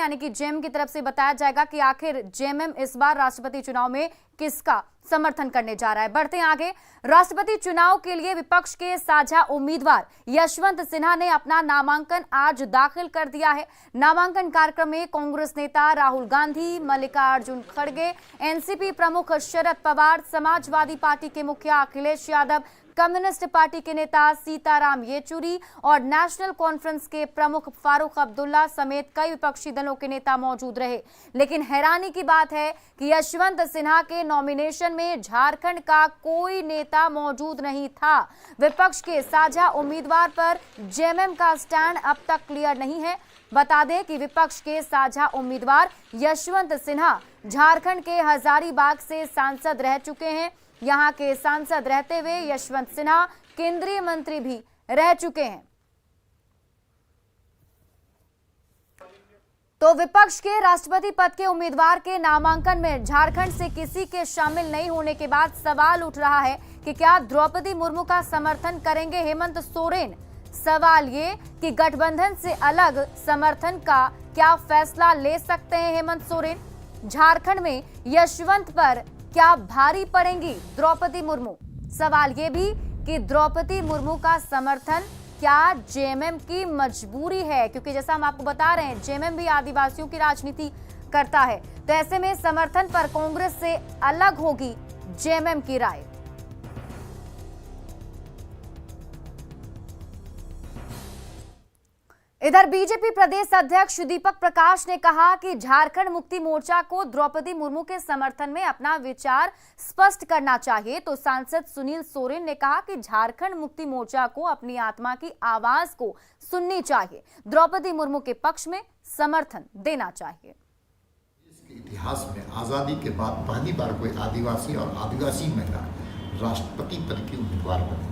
यानी कि जेएमएम की तरफ से बताया जाएगा कि आखिर जेएमएम इस बार राष्ट्रपति चुनाव में किसका समर्थन करने जा रहा है। बढ़ते हैं आगे। राष्ट्रपति चुनाव के लिए विपक्ष के साझा उम्मीदवार यशवंत सिन्हा ने अपना नामांकन आज दाखिल कर दिया है। नामांकन कार्यक्रम में कांग्रेस नेता राहुल गांधी, मल्लिकार्जुन खड़गे, एनसीपी प्रमुख शरद पवार, समाजवादी पार्टी के मुखिया अखिलेश यादव, कम्युनिस्ट पार्टी के नेता सीताराम येचुरी और नेशनल कॉन्फ्रेंस के प्रमुख फारूक अब्दुल्ला समेत कई विपक्षी दलों के नेता मौजूद रहे। लेकिन हैरानी की बात है कि यशवंत सिन्हा के नॉमिनेशन में झारखंड का कोई नेता मौजूद नहीं था। विपक्ष के साझा उम्मीदवार पर जेएमएम का स्टैंड अब तक क्लियर नहीं है। बता दें कि विपक्ष के साझा उम्मीदवार यशवंत सिन्हा झारखंड के हजारीबाग से सांसद रह चुके हैं। यहां के सांसद रहते हुए यशवंत सिन्हा केंद्रीय मंत्री भी रह चुके हैं। तो विपक्ष के राष्ट्रपति पद के उम्मीदवार के नामांकन में झारखंड से किसी के शामिल नहीं होने के बाद सवाल उठ रहा है कि क्या द्रौपदी मुर्मू का समर्थन करेंगे हेमंत सोरेन। सवाल ये कि गठबंधन से अलग समर्थन का क्या फैसला ले सकते हैं हेमंत सोरेन। झारखंड में यशवंत पर क्या भारी पड़ेंगी द्रौपदी मुर्मू। सवाल ये भी कि द्रौपदी मुर्मू का समर्थन क्या जेएमएम की मजबूरी है, क्योंकि जैसा हम आपको बता रहे हैं जेएमएम भी आदिवासियों की राजनीति करता है। तो ऐसे में समर्थन पर कांग्रेस से अलग होगी जेएमएम की राय। इधर बीजेपी प्रदेश अध्यक्ष दीपक प्रकाश ने कहा कि झारखंड मुक्ति मोर्चा को द्रौपदी मुर्मू के समर्थन में अपना विचार स्पष्ट करना चाहिए। तो सांसद सुनील सोरेन ने कहा कि झारखंड मुक्ति मोर्चा को अपनी आत्मा की आवाज को सुननी चाहिए, द्रौपदी मुर्मू के पक्ष में समर्थन देना चाहिए। इसके इतिहास में आजादी के बाद पहली बार कोई आदिवासी और आदिवासी महिला राष्ट्रपति पद की उम्मीदवार बनी,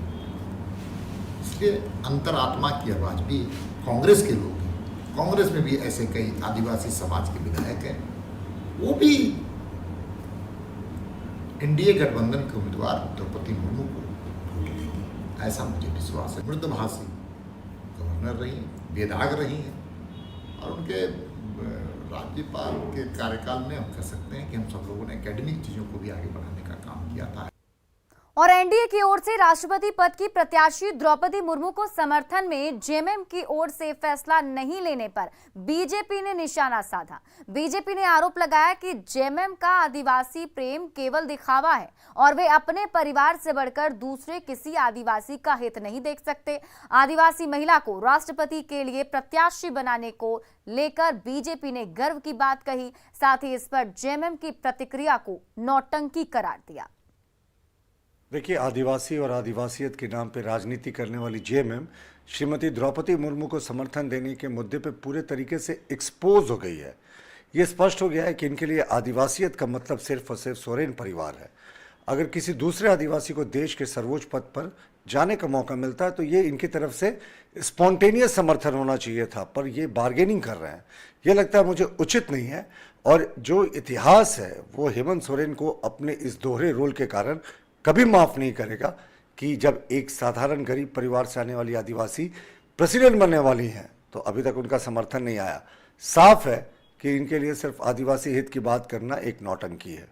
इसलिए अंतरात्मा की आवाज भी कांग्रेस के लोग हैं। कांग्रेस में भी ऐसे कई आदिवासी समाज के विधायक हैं, वो भी एनडीए गठबंधन के उम्मीदवार द्रौपदी मुर्मू को वोट देंगे, ऐसा मुझे विश्वास है। मृदुभाषी गवर्नर रही हैं, वेदाग रही हैं और उनके राज्यपाल के कार्यकाल में हम कह सकते हैं कि हम सब लोगों ने एकेडमिक चीज़ों को भी आगे बढ़ाने का काम किया था। और एनडीए की ओर से राष्ट्रपति पद की प्रत्याशी द्रौपदी मुर्मू को समर्थन में जेएमएम की ओर से फैसला नहीं लेने पर बीजेपी ने निशाना साधा। बीजेपी ने आरोप लगाया कि जेएमएम का आदिवासी प्रेम केवल दिखावा है और वे अपने परिवार से बढ़कर दूसरे किसी आदिवासी का हित नहीं देख सकते। आदिवासी महिला को राष्ट्रपति के लिए प्रत्याशी बनाने को लेकर बीजेपी ने गर्व की बात कही, साथ ही इस पर जेएमएम की प्रतिक्रिया को नौटंकी करार दिया। देखिए, आदिवासी और आदिवासियत के नाम पर राजनीति करने वाली जेएमएम श्रीमती द्रौपदी मुर्मू को समर्थन देने के मुद्दे पे पूरे तरीके से एक्सपोज हो गई है। ये स्पष्ट हो गया है कि इनके लिए आदिवासियत का मतलब सिर्फ और सिर्फ सोरेन परिवार है। अगर किसी दूसरे आदिवासी को देश के सर्वोच्च पद पर जाने का मौका मिलता है तो ये इनकी तरफ से स्पॉन्टेनियस समर्थन होना चाहिए था, पर ये बार्गेनिंग कर रहे हैं। ये लगता है मुझे उचित नहीं है और जो इतिहास है वो हेमंत सोरेन को अपने इस दोहरे रोल के कारण कभी माफ नहीं करेगा कि जब एक साधारण गरीब परिवार से आने वाली आदिवासी प्रेसिडेंट बनने वाली हैं तो अभी तक उनका समर्थन नहीं आया। साफ है कि इनके लिए सिर्फ आदिवासी हित की बात करना एक नौटंकी है।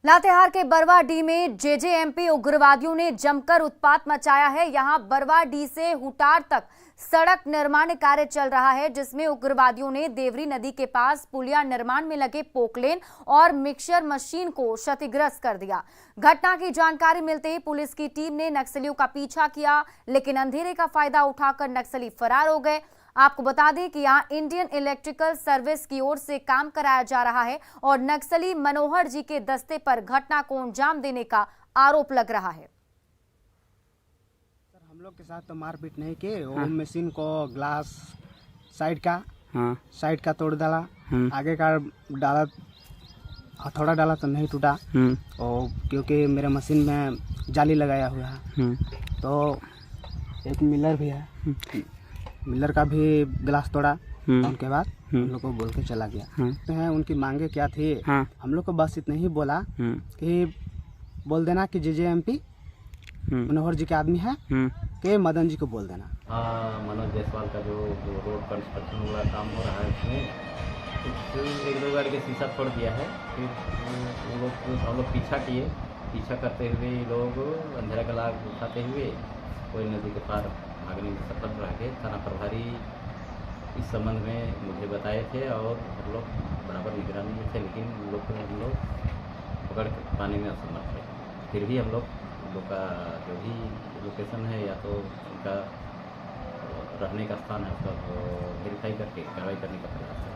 लातेहार के बरवाडीह में जेजेएमपी उग्रवादियों ने जमकर उत्पात मचाया है। यहां बरवाडीह से हुटार तक सड़क निर्माण कार्य चल रहा है, जिसमें उग्रवादियों ने देवरी नदी के पास पुलिया निर्माण में लगे पोकलेन और मिक्सर मशीन को क्षतिग्रस्त कर दिया। घटना की जानकारी मिलते ही पुलिस की टीम ने नक्सलियों का पीछा किया, लेकिन अंधेरे का फायदा उठाकर नक्सली फरार हो गए। आपको बता दें कि यहाँ इंडियन इलेक्ट्रिकल सर्विस की ओर से काम कराया जा रहा है और नक्सली मनोहर जी के दस्ते पर घटना को अंजाम देने का आरोप लग रहा है। सर, हम लोग के साथ तो मारपीट नहीं की, वो मशीन को ग्लास साइड का तोड़ डाला, आगे का डाला, हथौड़ा डाला तो नहीं टूटा, और क्योंकि मेरे मशीन में जाली लगाया हुआ है। तो एक मिलर भी है, मिलर का भी ग्लास तोड़ा। उनके बाद हम लोग को बोल के चला गया। तो है उनकी मांगे क्या थी, हम लोग को बस इतना ही बोला कि बोल देना कि जेजेएमपी मनोहर जी के आदमी है कि मदन जी को बोल देना। मनोज जायसवाल का जो रोड कंस्ट्रक्शन वाला काम हो रहा है उसमें के शीशा फोड़ दिया है। फिर हम लोग पीछा किए, पीछा करते हुए लोग अंधेरा का लाभ उठाते हुए कोई नदी के पार भागने में सफल रहे। थाना प्रभारी इस संबंध में मुझे बताए थे और हम लोग बराबर निगरानी में थे, लेकिन हम लोग पकड़ पाने में असमर्थ थे। फिर भी हम लोग का जो भी लोकेशन है या तो उनका रहने का स्थान है उसका वेरीफाई करके कार्रवाई करने का प्रयास है।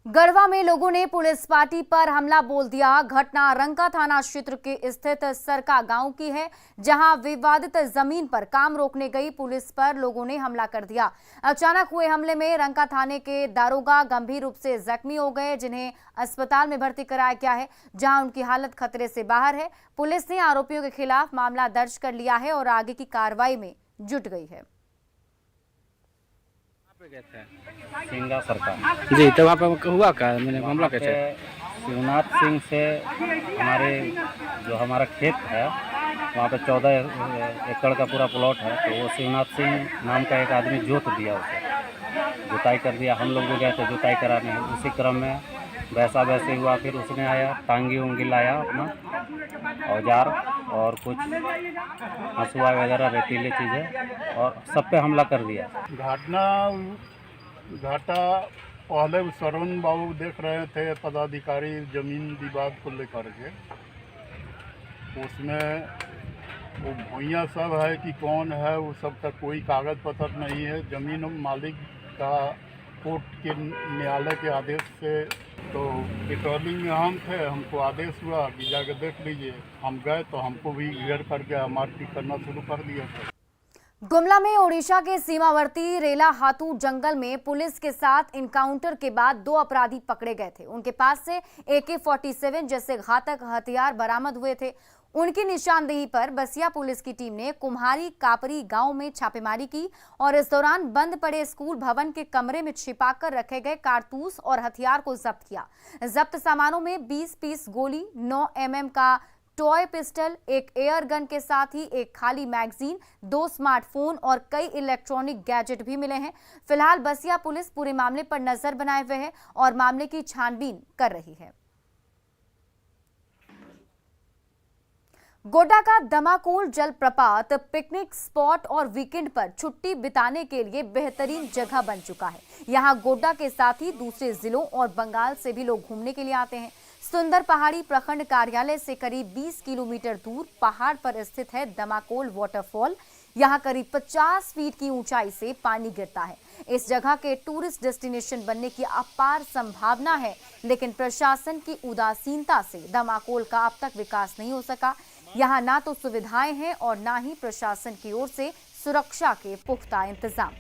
गढ़वा में लोगों ने पुलिस पार्टी पर हमला बोल दिया। घटना रंका थाना क्षेत्र के स्थित सरका गांव की है, जहां विवादित जमीन पर काम रोकने गई पुलिस पर लोगों ने हमला कर दिया। अचानक हुए हमले में रंका थाने के दारोगा गंभीर रूप से जख्मी हो गए, जिन्हें अस्पताल में भर्ती कराया गया है, जहां उनकी हालत खतरे से बाहर है। पुलिस ने आरोपियों के खिलाफ मामला दर्ज कर लिया है और आगे की कार्रवाई में जुट गई है। सिंगा सरकार जी, तो वहाँ पे हुआ क्या, मैंने मामला कैसे? शिवनाथ सिंह से हमारा खेत है वहाँ पे 14 एकड़ का पूरा प्लॉट है, तो वो शिवनाथ सिंह नाम का एक आदमी जोत दिया, उसे जुताई कर दिया। हम लोग भी गए थे जुताई कराने, उसी क्रम में वैसे हुआ। फिर उसने आया, टांगी उंगी लाया, अपना औजार और कुछ हंसुआ वगैरह रेतीले चीज़ें और सब पे हमला कर दिया। घाटा पहले सरवन बाबू देख रहे थे, पदाधिकारी जमीन विवाद को लेकर के, उसमें वो भूइयाँ सब है कि कौन है वो सब का कोई कागज़ पत्र नहीं है। ज़मीन मालिक का कोर्ट के न्यायालय के आदेश से, तो पेट्रोलिंग में हम थे, हमको आदेश हुआ कि जाकर देख लीजिए। हम गए तो हमको भी घेर करके मारपीट करना शुरू कर दिया था। गुमला में ओडिशा के सीमावर्ती रेला हातू जंगल में पुलिस के साथ इनकाउंटर के बाद 2 अपराधी पकड़े गए थे। उनके पास से AK-47 जैसे घातक हथियार बरामद हुए थे। उनकी निशानदेही पर बसिया पुलिस की टीम ने कुम्हारी कापरी गांव में छापेमारी की और इस दौरान बंद पड़े स्कूल भवन के कमरे में छिपाकर रखे गए कारतूस और हथियार को जब्त किया। जब्त सामानों में 20 पीस गोली, 9 mm का टॉय पिस्टल, एक एयर गन के साथ ही एक खाली मैगजीन, 2 स्मार्टफोन और कई इलेक्ट्रॉनिक गैजेट भी मिले हैं। फिलहाल बसिया पुलिस पूरे मामले पर नजर बनाए हुए है और मामले की छानबीन कर रही है। गोड्डा का दमाकुल जलप्रपात पिकनिक स्पॉट और वीकेंड पर छुट्टी बिताने के लिए बेहतरीन जगह बन चुका है। यहां गोड्डा के साथ ही दूसरे जिलों और बंगाल से भी लोग घूमने के लिए आते हैं। सुंदर पहाड़ी प्रखंड कार्यालय से करीब 20 किलोमीटर दूर पहाड़ पर स्थित है दमाकुल वाटरफॉल। यहां करीब 50 फीट की ऊंचाई से पानी गिरता है। इस जगह के टूरिस्ट डेस्टिनेशन बनने की अपार संभावना है, लेकिन प्रशासन की उदासीनता से दमाकुल का अब तक विकास नहीं हो सका। यहाँ ना तो सुविधाएं हैं और ना ही प्रशासन की ओर से सुरक्षा के पुख्ता इंतजाम।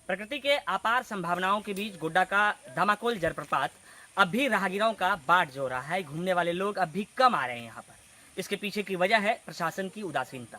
प्रकृति के अपार संभावनाओं के बीच गोड्डा का दमाकुल जलप्रपात अब भी राहगीरों का बाट जो रहा है। घूमने वाले लोग अब भी कम आ रहे हैं यहाँ पर। इसके पीछे की वजह है प्रशासन की उदासीनता।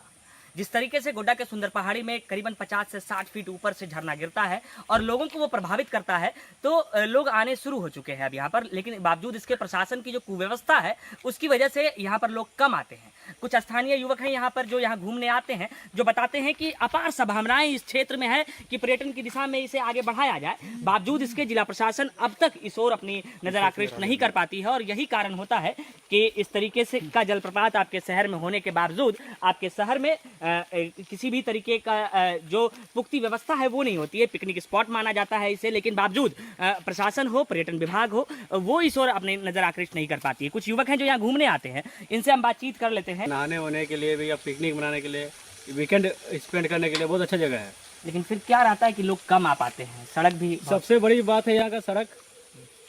जिस तरीके से गोड्डा के सुंदर पहाड़ी में करीबन 50 से 60 फीट ऊपर से झरना गिरता है और लोगों को वो प्रभावित करता है, तो लोग आने शुरू हो चुके हैं अब यहाँ पर। लेकिन बावजूद इसके प्रशासन की जो कुव्यवस्था है उसकी वजह से यहाँ पर लोग कम आते हैं। कुछ स्थानीय युवक हैं यहाँ पर जो यहाँ घूमने आते हैं, जो बताते हैं कि अपार संभावनाएं इस क्षेत्र में है कि पर्यटन की दिशा में इसे आगे बढ़ाया जाए। बावजूद इसके जिला प्रशासन अब तक इस ओर अपनी नजर आकृष्ट नहीं कर पाती है और यही कारण होता है कि इस तरीके से का जलप्रपात आपके शहर में होने के बावजूद आपके शहर में किसी भी तरीके का जो पुख्ती व्यवस्था है वो नहीं होती है। पिकनिक स्पॉट माना जाता है इसे, लेकिन बावजूद प्रशासन हो, पर्यटन विभाग हो, वो इस ओर अपनी नजर आकृष्ट नहीं कर पाती है। कुछ युवक हैं जो यहाँ घूमने आते हैं, इनसे हम बातचीत कर लेते हैं। नहाने होने के लिए भी या पिकनिक मनाने के लिए, वीकेंड स्पेंड करने के लिए बहुत अच्छा जगह है। लेकिन फिर क्या रहता है कि लोग कम आ पाते हैं। सड़क भी सबसे बड़ी बात है यहाँ का सड़क,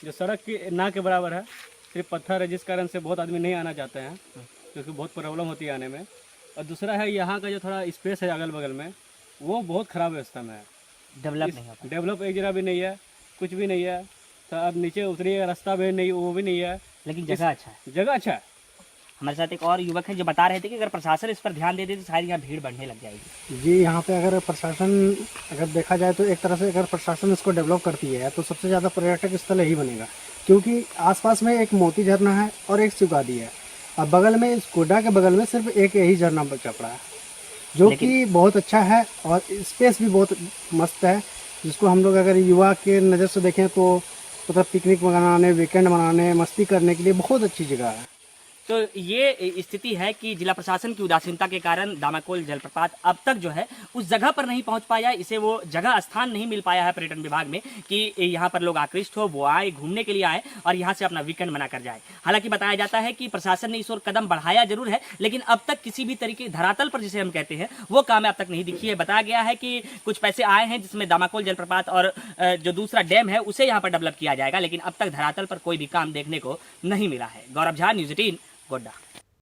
जो सड़क की ना के बराबर है, सिर्फ पत्थर है, जिस कारण से बहुत आदमी नहीं आना चाहते हैं क्योंकि बहुत प्रॉब्लम होती है आने में। और दूसरा है यहाँ का जो थोड़ा स्पेस है अगल बगल में, वो बहुत ख़राब व्यवस्था में है। डेवलप एक जगह भी नहीं है, कुछ भी नहीं है। तो अब नीचे उतरिएगा, रास्ता भी नहीं, वो भी नहीं है, लेकिन जगह अच्छा है। जगह अच्छा है। हमारे साथ एक और युवक हैं जो बता रहे थे कि अगर प्रशासन इस पर ध्यान दे दे तो शायद यहाँ भीड़ बढ़ने लग जाएगी। जी, यहाँ पे अगर प्रशासन अगर देखा जाए तो एक तरह से अगर प्रशासन इसको डेवलप करती है तो सबसे ज़्यादा पर्यटक स्थल यही बनेगा, क्योंकि आसपास में एक मोती झरना है और एक सुगादी है। अब बगल में, इस गोड्डा के बगल में सिर्फ एक यही झरना बचा पड़ा है, जो कि बहुत अच्छा है और स्पेस भी बहुत मस्त है। जिसको हम लोग अगर युवा के नज़र से देखें तो मतलब पिकनिक मनाने, वीकेंड मनाने, मस्ती करने के लिए बहुत अच्छी जगह है। तो ये स्थिति है कि जिला प्रशासन की उदासीनता के कारण दामाकोल जलप्रपात अब तक जो है उस जगह पर नहीं पहुंच पाया, इसे वो जगह स्थान नहीं मिल पाया है पर्यटन विभाग में कि यहाँ पर लोग आकृष्ट हो, वो आए, घूमने के लिए आए और यहाँ से अपना वीकेंड मना कर जाए। हालांकि बताया जाता है कि प्रशासन ने इस ओर कदम बढ़ाया जरूर है, लेकिन अब तक किसी भी तरीके धरातल पर जिसे हम कहते हैं वो काम अब तक नहीं दिखी है। बताया गया है कि कुछ पैसे आए हैं जिसमें दामाकोल जलप्रपात और जो दूसरा डैम है उसे यहाँ पर डेवलप किया जाएगा, लेकिन अब तक धरातल पर कोई भी काम देखने को नहीं मिला है। गौरव झा, न्यूज़ 18, गोड्डा।